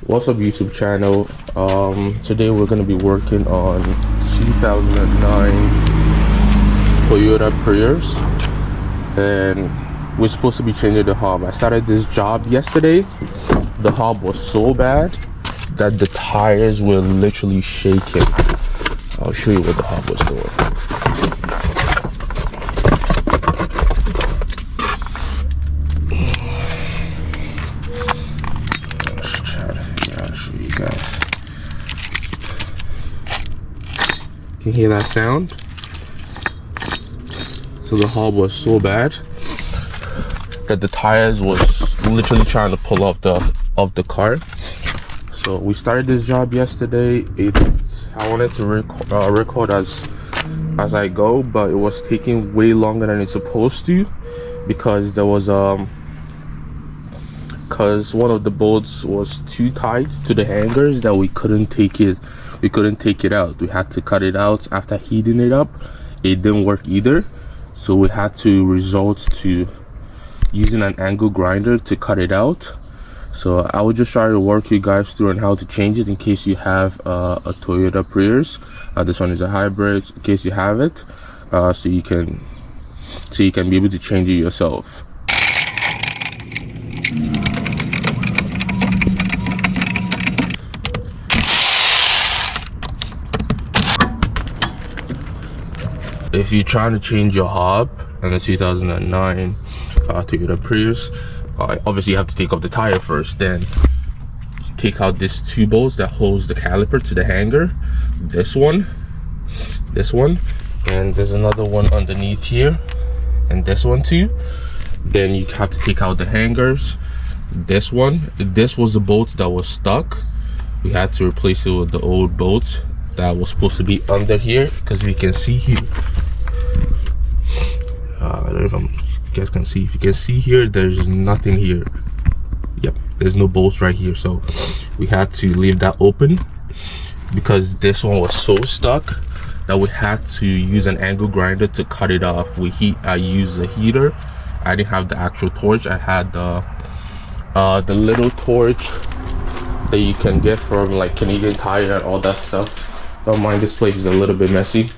What's up, YouTube channel? Today we're going to be working on 2009 Toyota Prius, and we're supposed to be changing the hub. I started this job yesterday. The hub was so bad that the tires were literally shaking. I'll show you what the hub was doing. Can you hear that sound? So the hub was so bad that the tires was literally trying to pull off the car. So we started this job yesterday. I wanted to record as I go, but it was taking way longer than it's supposed to because there was because one of the bolts was too tight to the hangers that we couldn't take it out. We had to cut it out after heating it up. It didn't work either, so we had to resort to using an angle grinder to cut it out. So I will just try to walk you guys through on how to change it in case you have a Toyota Prius. This one is a hybrid, in case you have it, so you can be able to change it yourself. If you're trying to change your hub in a 2009 Toyota Prius, obviously you have to take off the tire first. Then take out these two bolts that holds the caliper to the hanger. This one, and there's another one underneath here, and this one too. Then you have to take out the hangers. This was the bolt that was stuck. We had to replace it with the old bolt that was supposed to be under here, because we can see here. I don't know if you guys can see. If you can see here, there's nothing here. Yep, there's no bolts right here. So we had to leave that open because this one was so stuck that we had to use an angle grinder to cut it off. I used a heater. I didn't have the actual torch. I had the little torch that you can get from like Canadian Tire and all that stuff. Don't mind, this place is a little bit messy.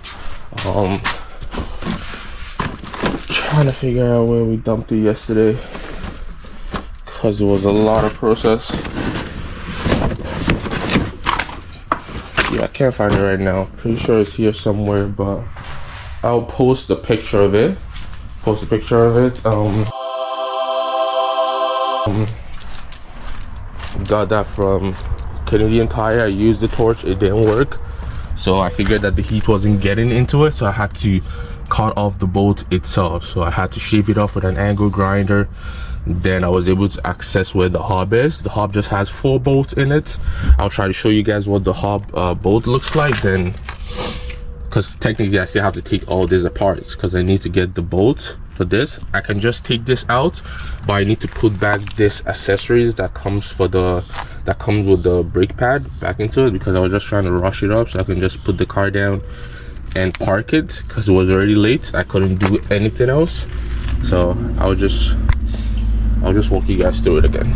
Trying to figure out where we dumped it yesterday because it was a lot of process. Yeah, I can't find it right now. Pretty sure it's here somewhere, but I'll post a picture of it. Got that from Canadian Tire. I used the torch, it didn't work, so I figured that the heat wasn't getting into it, so I had to cut off the bolt itself. So I had to shave it off with an angle grinder. Then I was able to access where the hub is. The hub just has 4 bolts in it. I'll try to show you guys what the hub bolt looks like then, because technically I still have to take all these apart because I need to get the bolts for this. I can just take this out, but I need to put back this accessories that comes with the brake pad back into it, because I was just trying to rush it up so I can just put the car down and park it because it was already late. I couldn't do anything else, so I'll just walk you guys through it again.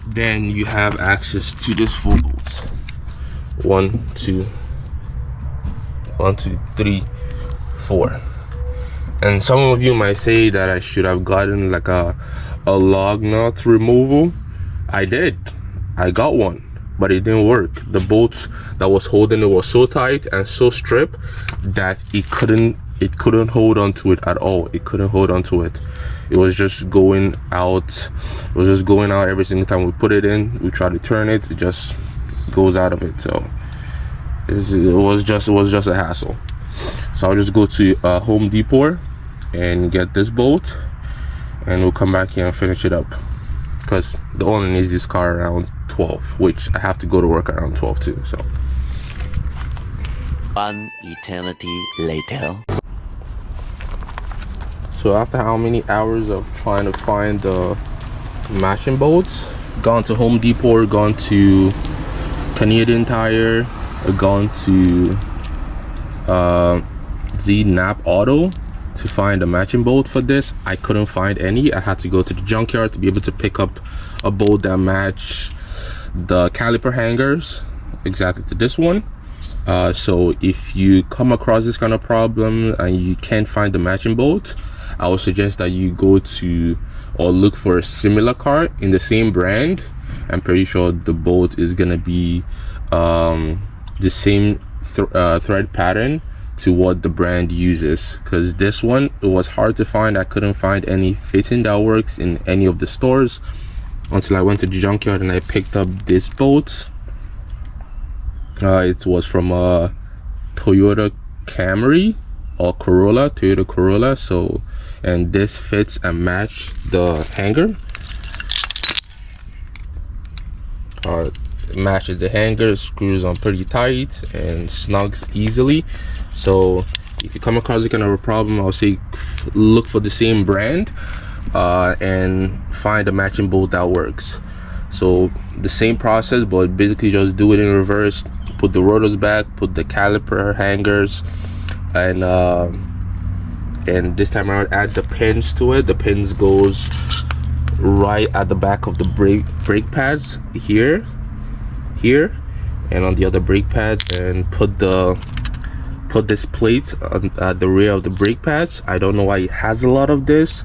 Then you have access to this 4 bolts. 1, 2, 3, 4. And some of you might say that I should have gotten like a lug nut removal. I did. I got one, but it didn't work. The bolts that was holding it was so tight and so stripped that it couldn't hold on to it at all. It couldn't hold on to it. It was just going out. It was just going out every single time we put it in. We try to turn it, it just goes out of it. So it was just a hassle. So I'll just go to Home Depot and get this bolt, and we'll come back here and finish it up, because the owner needs this car around 12, which I have to go to work around 12 too. So One eternity later. So after how many hours of trying to find the matching bolts, gone to Home Depot, gone to Canadian Tire, gone to Nap Auto to find a matching bolt for this, I couldn't find any. I had to go to the junkyard to be able to pick up a bolt that matched the caliper hangers exactly to this one. So if you come across this kind of problem and you can't find the matching bolt, I would suggest that you go to or look for a similar car in the same brand. I'm pretty sure the bolt is gonna be the same thread pattern to what the brand uses, because this one, it was hard to find. I couldn't find any fitting that works in any of the stores until I went to the junkyard and I picked up this bolt. It was from a Toyota Camry or Toyota Corolla. So, and this fits and match the hanger. It matches the hanger, screws on pretty tight and snugs easily. So if you come across this kind of a problem, I'll say look for the same brand and find a matching bolt that works. So the same process, but basically just do it in reverse. Put the rotors back, put the caliper hangers, and this time around add the pins to it. The pins goes right at the back of the brake pads here, and on the other brake pads, and put this plate at the rear of the brake pads. I don't know why it has a lot of this.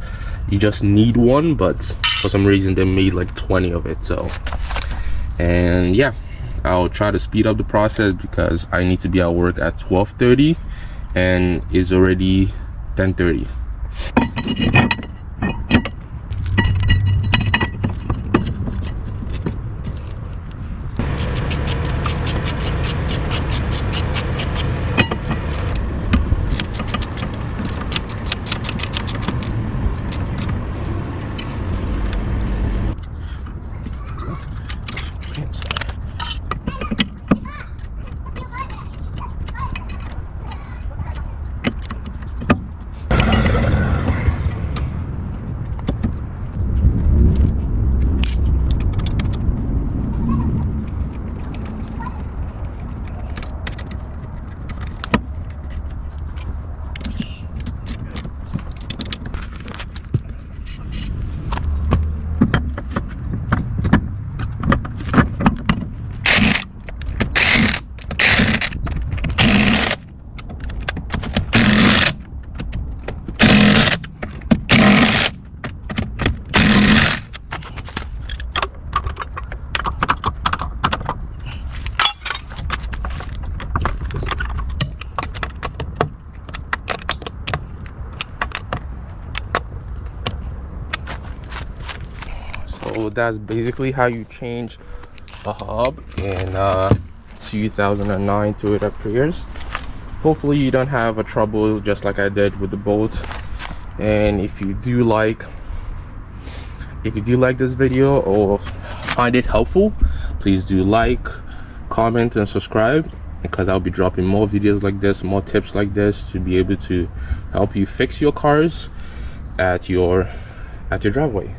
You just need one, but for some reason they made like 20 of it. So, and yeah, I'll try to speed up the process because I need to be at work at 12:30 and it's already 10:30. So that's basically how you change a hub in 2009 Toyota Prius. Hopefully you don't have a trouble just like I did with the bolt. And if you do like this video or find it helpful, please do like, comment, and subscribe, because I'll be dropping more videos like this, more tips like this, to be able to help you fix your cars at your driveway.